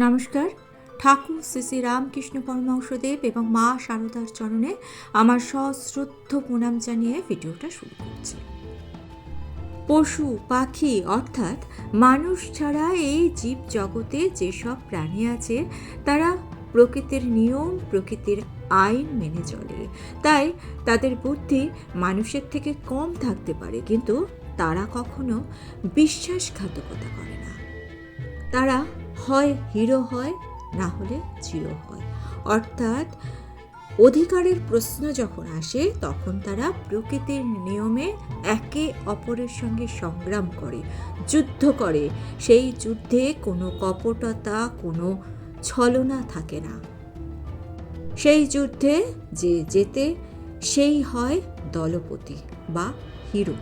নমস্কার। ঠাকুর শ্রী শ্রী রামকৃষ্ণ পরমহংসদেব এবং মা শারদার চরণে আমার সশ্রদ্ধ প্রণাম জানিয়ে ভিডিওটা শুরু করছি। পশু পাখি অর্থাৎ মানুষ ছাড়া এই জীব জগতে যেসব প্রাণী আছে তারা প্রকৃতির নিয়ম, প্রকৃতির আইন মেনে চলে। তাই তাদের বুদ্ধি মানুষের থেকে কম থাকতে পারে, কিন্তু তারা কখনো বিশ্বাসঘাতকতা করে না। তারা হয় হিরো হয়, না হলে জিরো হয়। অর্থাৎ অধিকারের প্রশ্ন যখন আসে তখন তারা প্রকৃতির নিয়মে একে অপরের সঙ্গে সংগ্রাম করে, যুদ্ধ করে। সেই যুদ্ধে কোনো কপটতা, কোনো ছলনা থাকে না। সেই যুদ্ধে যে জেতে সেই হয় দলপতি বা হিরো।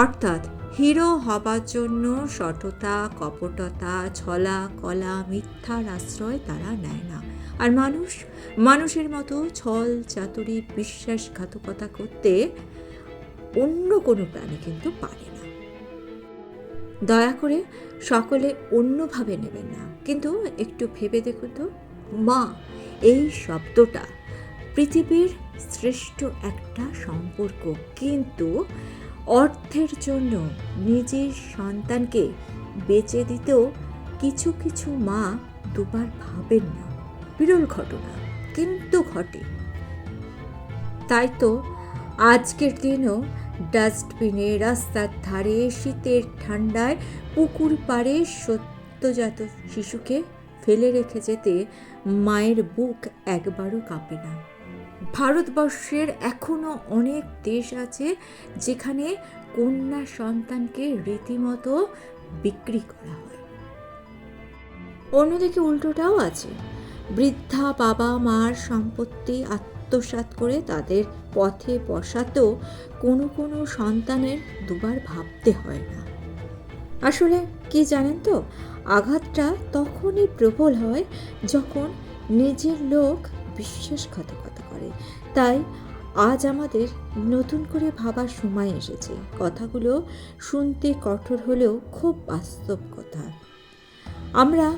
অর্থাৎ হিরো হবার জন্য সততা, কপটতা, ছলা কলা, মিথ্যার আশ্রয় তারা নেয় না। আর মানুষের মতো ছল চাতুরি, বিশ্বাসঘাতকতা করতে অন্য কোনো প্রাণী কিন্তু পারে না। দয়া করে সকলে অন্যভাবে নেবেন না, কিন্তু একটু ভেবে দেখুন তো, মা এই শব্দটা পৃথিবীর শ্রেষ্ঠ একটা সম্পর্ক, কিন্তু অর্থের জন্য নিজের সন্তানকে বেচে দিতেও কিছু কিছু মা দুবার ভাবেন না। বিরল ঘটনা, কিন্তু ঘটে। তাই তো আজকের দিনও ডাস্টবিনে, রাস্তার ধারে, শীতের ঠান্ডায়, পুকুর পাড়ে সদ্যজাত শিশুকে ফেলে রেখে যেতে মায়ের বুক একবারও কাঁপে না। ভারতবর্ষের এখনও অনেক দেশ আছে যেখানে কন্যা সন্তানকে রীতিমতো বিক্রি করা হয়। অন্যদিকে উল্টোটাও আছে। বৃদ্ধা বাবা মার সম্পত্তি আত্মসাৎ করে তাদের পথে বসাতেও কোনো কোনো সন্তানের দুবার ভাবতে হয় না। আসলে কি জানেন তো, আঘাতটা তখনই প্রবল হয় যখন নিজের লোক বিশ্বাসঘাতকতা করে। তাই আজ আমাদের নতুন করে ভাবার সময় এসেছে। কথাগুলো শুনতে কঠোর হলেও খুব বাস্তব কথা। আমরা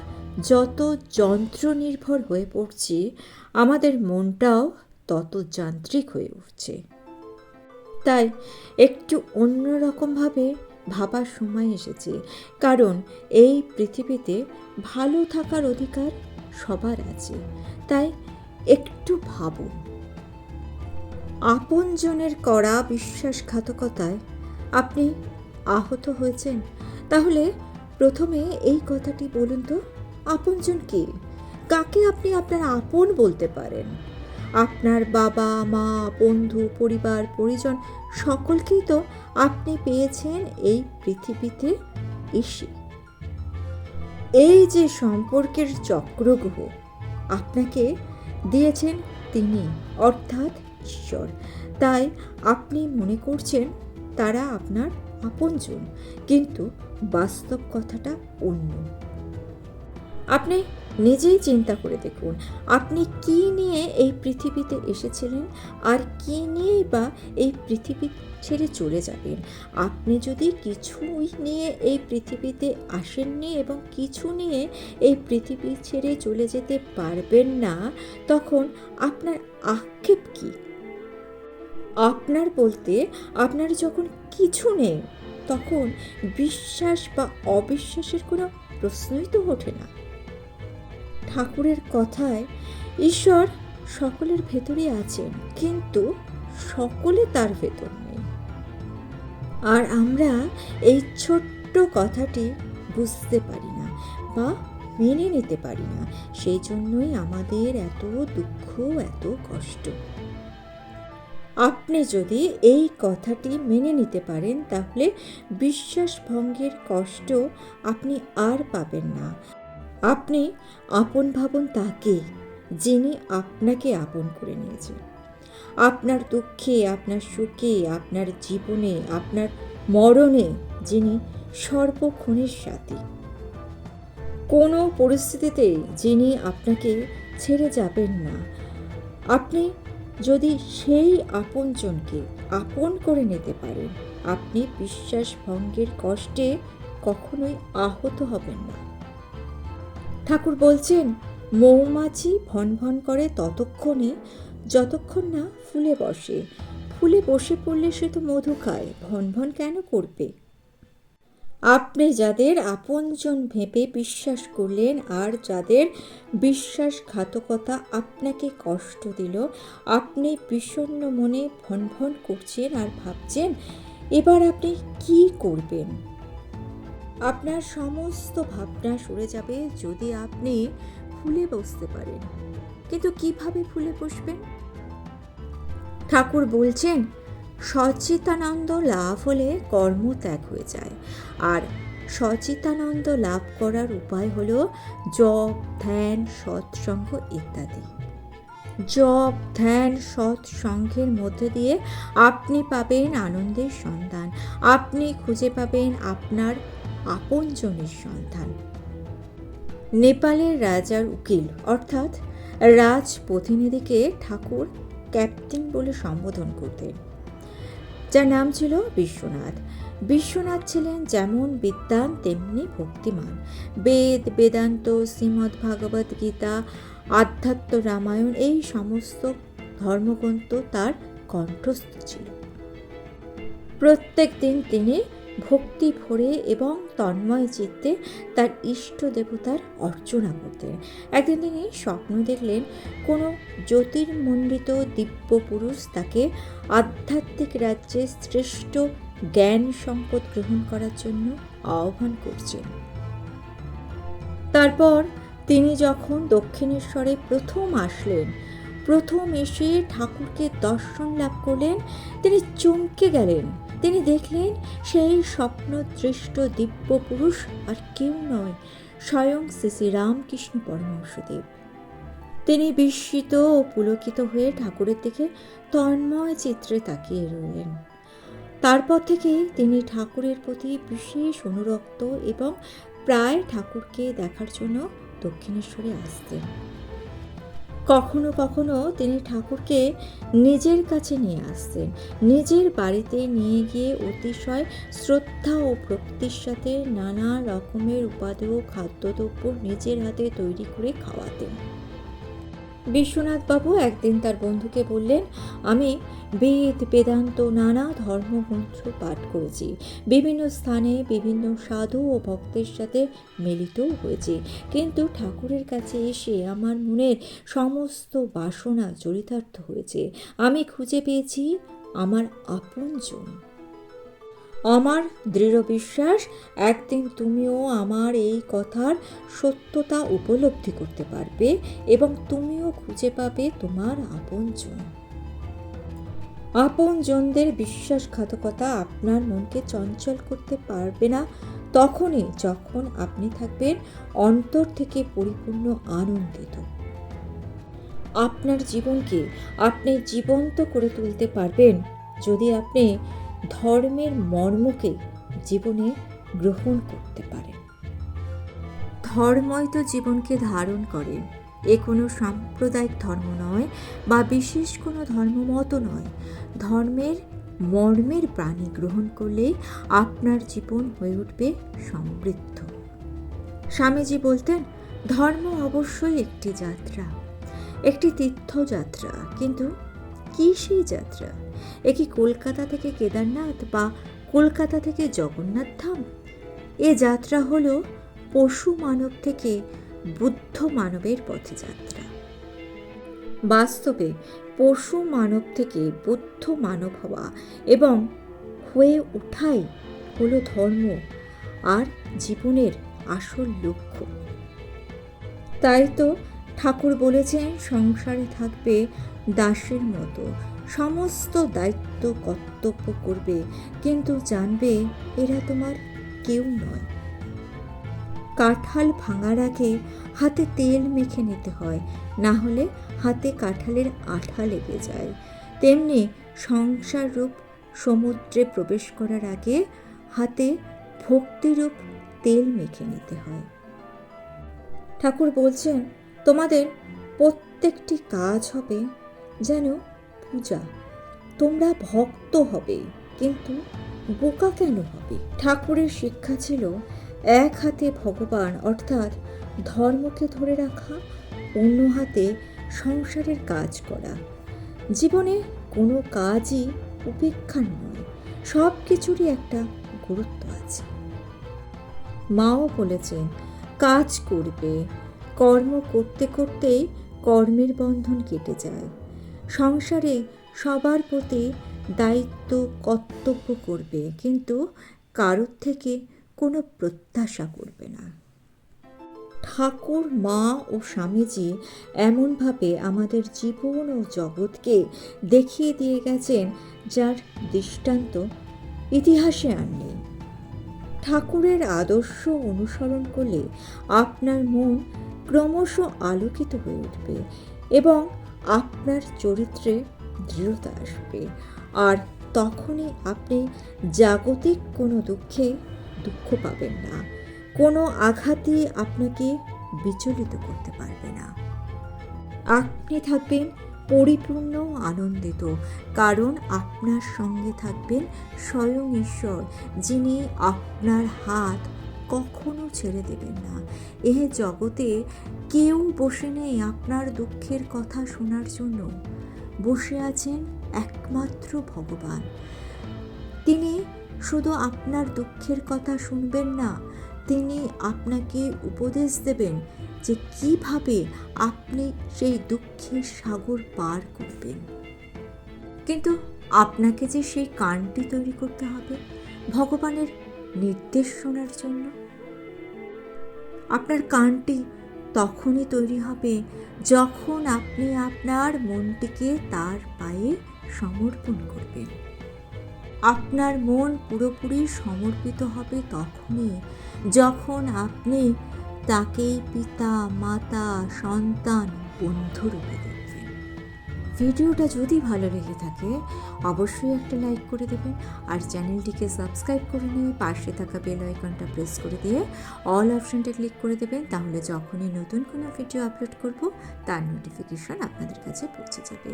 যত যন্ত্র নির্ভর হয়ে পড়ছি, আমাদের মনটাও তত যান্ত্রিক হয়ে উঠছে। তাই একটু অন্যরকমভাবে ভাবার সময় এসেছে, কারণ এই পৃথিবীতে ভালো থাকার অধিকার সবার আছে। তাই একটু ভাবুন, আপনজনের করা বিশ্বাসঘাতকতায় আপনি আহত হয়েছেন? তাহলে প্রথমে এই কথাটি বলুন তো, আপনজন কে? কাকে আপনি আপনার আপন বলতে পারেন? আপনার বাবা মা, বন্ধু, পরিবার, পরিজন সকলকেই তো আপনি পেয়েছেন এই পৃথিবীতে এসে। এই যে সম্পর্কের চক্রগ্রহ আপনাকে দিয়েছেন তিনি, অর্থাৎ ঈশ্বর। তাই আপনি মনে করছেন তারা আপনার আপনজন, কিন্তু বাস্তব কথাটা অন্য। আপনি নিজেই চিন্তা করে দেখুন, আপনি কি নিয়ে এই পৃথিবীতে এসেছিলেন, আর কি নিয়েই বা এই পৃথিবী ছেড়ে চলে যাবেন। আপনি যদি কিছুই নিয়ে এই পৃথিবীতে আসেননি এবং কিছু নিয়ে এই পৃথিবী ছেড়ে চলে যেতে পারবেন না, তখন আপনার আক্ষেপ কি? আপনার বলতে আপনার যখন কিছু নেই, তখন বিশ্বাস বা অবিশ্বাসের কোনো প্রশ্নই তো ওঠে না। ঠাকুরের কথায় ঈশ্বর সকলের ভেতরেই আছেন, কিন্তু সকলে তার ভেতর নেই। আর আমরা এই ছোট্ট কথাটি বুঝতে পারি না বা মেনে নিতে পারি না। সেই জন্যই আমাদের এত দুঃখ, এত কষ্ট। আপনি যদি এই কথাটি মেনে নিতে পারেন, তাহলে বিশ্বাসভঙ্গের কষ্ট আপনি আর পাবেন না। আপনি আপন ভাবুন তাকে, যিনি আপনাকে আপন করে নিয়েছেন। আপনার দুঃখে, আপনার সুখে, আপনার জীবনে, আপনার মরণে যিনি সর্বক্ষণের সাথী। কোনো পরিস্থিতিতে যিনি আপনাকে ছেড়ে যাবেন না। আপনি যদি সেই আপনজনকে আপন করে নিতে পারেন, আপনি বিশ্বাসভঙ্গের কষ্টে কখনোই আহত হবেন না। ঠাকুর বলছেন, মৌমাছি ভন ভন করে ততক্ষণে যতক্ষণ না ফুলে বসে। ফুলে বসে পড়লে সে তো মধু খায়, ভন ভন কেন করবে? আপনি যাদের আপনজন ভেবে বিশ্বাস করলেন আর যাদের বিশ্বাসঘাতকতা আপনাকে কষ্ট দিল, আপনি বিষণ্ণ মনে ভন ভন করছেন আর ভাবছেন এবার আপনি কি করবেন। আপনার সমস্ত ভাবনা সরে যাবে যদি আপনি ফুলে বসতে পারেন। কিন্তু কিভাবে ফুলে বসবেন? ঠাকুর বলছেন, সচ্চিতানন্দ লাভ হলে কর্ম ত্যাগ হয়ে যায়। আর সচ্চিতানন্দ লাভ করার উপায় হলো জপ, ধ্যান, সৎসঙ্গ ইত্যাদি। জপ, ধ্যান, সৎসঙ্গের মধ্যে দিয়ে আপনি পাবেন আনন্দের সন্ধান। আপনি খুঁজে পাবেন আপনার আপনজনের সন্ধান। নেপালের রাজার উকিল অর্থাৎ রাজ প্রতিনিধিকে ঠাকুর ক্যাপ্টেন বলে সম্বোধন করতেন, যার নাম ছিল বিশ্বনাথ। বিশ্বনাথ ছিলেন যেমন বিদ্বান তেমনি ভক্তিমান। বেদ, বেদান্ত, শ্রীমদ্ ভাগবত গীতা, আধ্যাত্ম রামায়ণ এই সমস্ত ধর্মগ্রন্থ তার কণ্ঠস্থ ছিল। প্রত্যেক দিন তিনি ভক্তি ভরে এবং তন্ময় চিত্তে তার ইষ্ট দেবতার অর্চনা করতেন। একদিন তিনি স্বপ্ন দেখলেন কোনো জ্যোতির্মণ্ডিত দিব্য পুরুষ তাকে আধ্যাত্মিক রাজ্যে শ্রেষ্ঠ জ্ঞান সম্পদ গ্রহণ করার জন্য আহ্বান করছেন। তারপর তিনি যখন দক্ষিণেশ্বরে প্রথম আসলেন, প্রথম এসে ঠাকুরকে দর্শন লাভ করলেন, তিনি চমকে গেলেন। তিনি দেখলেন সেই স্বপ্নদৃষ্ট দিব্য পুরুষ আর কেউ নয়, স্বয়ং শ্রী শ্রী রামকৃষ্ণ পরমহংসদেব। তিনি বিস্মিত ও পুলকিত হয়ে ঠাকুরের দিকে তন্ময় চিত্রে তাকিয়ে রইলেন। তারপর থেকে তিনি ঠাকুরের প্রতি বিশেষ অনুরক্ত এবং প্রায় ঠাকুরকে দেখার জন্য দক্ষিণেশ্বরে আসতেন। কখনো কখনো তিনি ঠাকুরকে নিজের কাছে নিয়ে আসতেন, নিজের বাড়িতে নিয়ে গিয়ে অতিশয় শ্রদ্ধা ও ভক্তির সাথে নানা রকমের উপাদেয় খাদ্যদ্রব্য নিজের হাতে তৈরি করে খাওয়াতেন। বিশ্বনাথবাবু একদিন তার বন্ধুকে বললেন, আমি বেদ, বেদান্ত, নানা ধর্মগ্রন্থ পাঠ করেছি, বিভিন্ন স্থানে বিভিন্ন সাধু ও ভক্তের সাথে মিলিতও হয়েছি, কিন্তু ঠাকুরের কাছে এসে আমার মনের সমস্ত বাসনা চরিতার্থ হয়েছে। আমি খুঁজে পেয়েছি আমার আপনজন। আমার দৃঢ় বিশ্বাস একদিন তুমিও আমার এই কথার সত্যতা উপলব্ধি করতে পারবে এবং তুমিও খুঁজে পাবে তোমার আপনজন। আপনজনদের বিশ্বাসঘাতকতা আপনার মনকে চঞ্চল করতে পারবে না তখনই যখন আপনি থাকবেন অন্তর থেকে পরিপূর্ণ আনন্দিত। আপনার জীবনকে আপনি জীবন্ত করে তুলতে পারবেন যদি আপনি ধর্মের মর্মকে জীবনে গ্রহণ করতে পারেন। ধর্মই তো জীবনকে ধারণ করে। এ কোনো সাম্প্রদায়িক ধর্ম নয় বা বিশেষ কোনো ধর্মমত নয়। ধর্মের মর্মের প্রাণী গ্রহণ করলেই আপনার জীবন হয়ে উঠবে সমৃদ্ধ। স্বামীজি বলতেন, ধর্ম অবশ্যই একটি যাত্রা, একটি তীর্থযাত্রা, কিন্তু কি সেই যাত্রা? এ কি কলকাতা থেকে কেদারনাথ বা কলকাতা থেকে জগন্নাথ ধাম? এ যাত্রা হলো পশু মানব থেকে বুদ্ধ মানবের পথে যাত্রা। বাস্তবে পশু মানব থেকে বুদ্ধ মানব হওয়া এবং হয়ে ওঠাই হলো ধর্ম আর জীবনের আসল লক্ষ্য। তাই তো ঠাকুর বলেছেন, সংসারে থাকবে দাসের মতো, সমস্ত দায়িত্ব কর্তব্য করবে, কিন্তু জানবে এরা তোমার কেউ নয়। কাঁঠাল ভাঙার আগে হাতে তেল মেখে নিতে হয়, না হলে হাতে কাঁঠালের আঠা লেগে যায়। তেমনি সংসার রূপ সমুদ্রে প্রবেশ করার আগে হাতে ভক্তিরূপ তেল মেখে নিতে হয়। ঠাকুর বলছেন, তোমাদের প্রত্যেকটি কাজ হবে যেন পূজা। তোমরা ভক্ত হবে, কিন্তু বোকা কেন হবে? ঠাকুরের শিক্ষা ছিল এক হাতে ভগবান অর্থাৎ ধর্মকে ধরে রাখা, অন্য হাতে সংসারের কাজ করা। জীবনে কোনো কাজই উপেক্ষার নয়, সব কিছুরই একটা গুরুত্ব আছে। মাও বলেছেন কাজ করবে, কর্ম করতে করতেই কর্মের বন্ধন কেটে যায়। সংসারে সবার প্রতি দায়িত্ব কর্তব্য করবে, কিন্তু কারোর থেকে কোনো প্রত্যাশা করবে না। ঠাকুর, মা ও স্বামীজি এমনভাবে আমাদের জীবন ও জগৎকে দেখিয়ে দিয়ে গেছেন, যার দৃষ্টান্ত ইতিহাসে আর নেই। ঠাকুরের আদর্শ অনুসরণ করলে আপনার মন ক্রমশ আলোকিত হয়ে উঠবে এবং আপনার চরিত্রে দৃঢ়তা আসবে, আর তখনই আপনি জাগতিক কোনো দুঃখে দুঃখ পাবেন না, কোনো আঘাতই আপনাকে বিচলিত করতে পারবে না। আপনি থাকবেন পরিপূর্ণ আনন্দিত, কারণ আপনার সঙ্গে থাকবেন স্বয়ং ঈশ্বর, যিনি আপনার হাত কখনো ছেড়ে দেবেন না। এ জগতে কেউ বসে নেই আপনার দুঃখের কথা শোনার জন্য, বসে আছেন একমাত্র ভগবান। তিনি শুধু আপনার দুঃখের কথা শুনবেন না, তিনি আপনাকে উপদেশ দেবেন যে কিভাবে আপনি সেই দুঃখের সাগর পার করবেন। কিন্তু আপনাকে যে সেই কানটি তৈরি করতে হবে ভগবানের নির্দেশ শোনার জন্য। আপনার কানটি তখনই তৈরি হবে যখন আপনি আপনার মনটিকে তার পায়ে সমর্পণ করবেন। আপনার মন পুরোপুরি সমর্পিত হবে তখনই যখন আপনি তাকেই পিতা, মাতা, সন্তান, বন্ধুরূপে দেখবেন। ভিডিওটা যদি ভালো লেগে থাকে অবশ্যই একটা লাইক করে দেবেন, আর চ্যানেলটিকে সাবস্ক্রাইব করে নিয়ে পাশে থাকা বেল আইকনটা প্রেস করে দিয়ে অল অপশনটা ক্লিক করে দেবেন। তাহলে যখনই নতুন কোনো ভিডিও আপলোড করব তার নোটিফিকেশন আপনাদের কাছে পৌঁছে যাবে।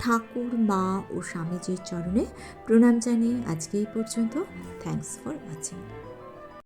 ঠাকুর, মা ও স্বামীজির চরণে প্রণাম জানিয়ে আজকে এই পর্যন্ত। Thanks for watching.